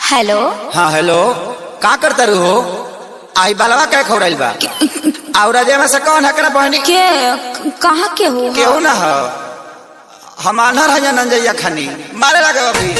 Hello. हाँ hello, का करता रू हो? आई बालवा क्या खौराइल बा? और में से कौन हकरा बहनी के कहाँ के हो? केहू ना हो, हम आनर है नंजैया खानी मारे लगे अभी।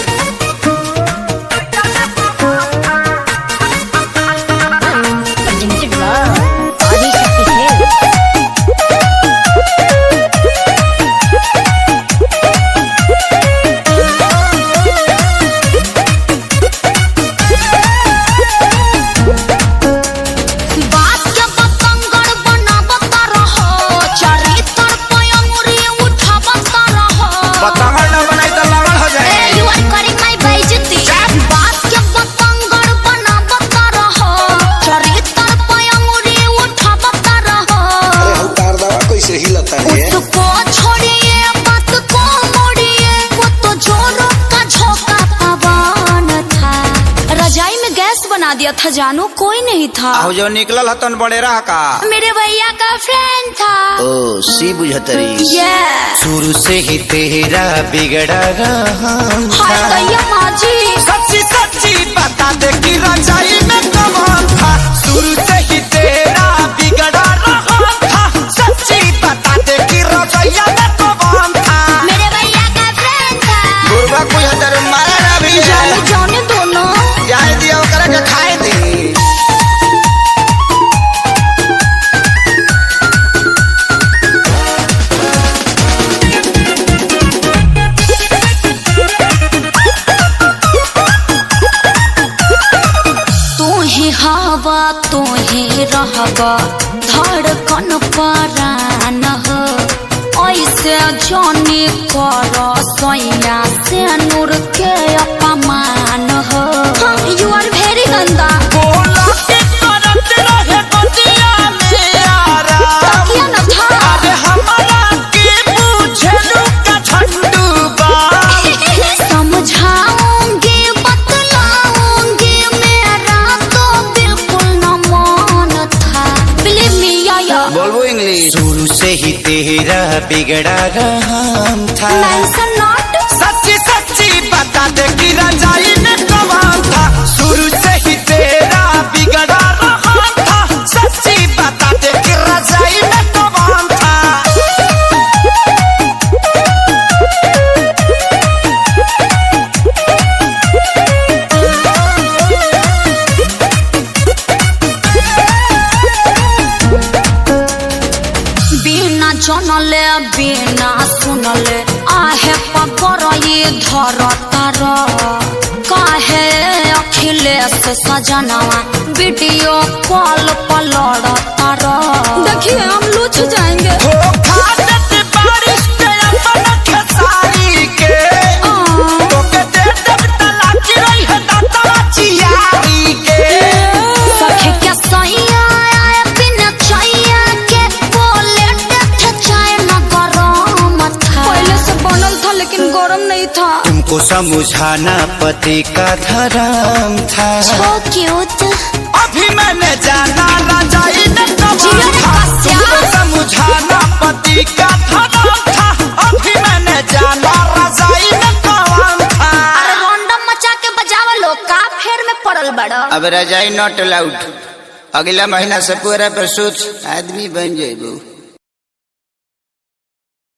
बना दिया था, जानो कोई नहीं था। जो निकलल हतन बड़े रहा का मेरे भैया का फ्रेंड था। ओ सी बुझतरी। शुरू से ही तेरा बिगड़ा रहा माँ जी। सच्ची सच्ची बता दे कि रजाई में कौन था। शुरू से ही तेरा बिगड़ा रहा था, सच्ची बता दे कि रजाइया में कौन था। मेरे भैया का फ्रेंड था। गुरबा कोई हतर मारा ना भी जाने दोनों जाने दिया ओकरा के खाए दे। हवा तो ही रहबा धड़कन परान हो, ऐसे जाने कर सैया से नूर के अपमान हो। यू आर वेरी गंदा। शुरू से ही तेरा बिगड़ा रहा था। सच्ची सच्ची बता दे कि रजाई में कौन था। शुरू से ही तेरा बिगड़ा रहा था, सच्ची बता दे कि रजाई में कौन था। जनले बिना सुनले आहे पकर ये धर तार। काहे अखिलेश सजनवा वीडियो कॉल पर लड़ तार। देखिए हम लूच जाएंगे। तुमको समझाना पति का धर्म था। क्यूट। अभी मैंने जाना रजाई में कौन था। तुमको समझाना पति का धर्म था। अभी मैंने जाना रजाई में कौन था। अरे रैंडम मचा के बजावा लो का फेर में पड़ल बड़ा। अब रजाई नॉट अलाउड। अगला महीना से पूरा पर सोच आदमी बन जाएगो।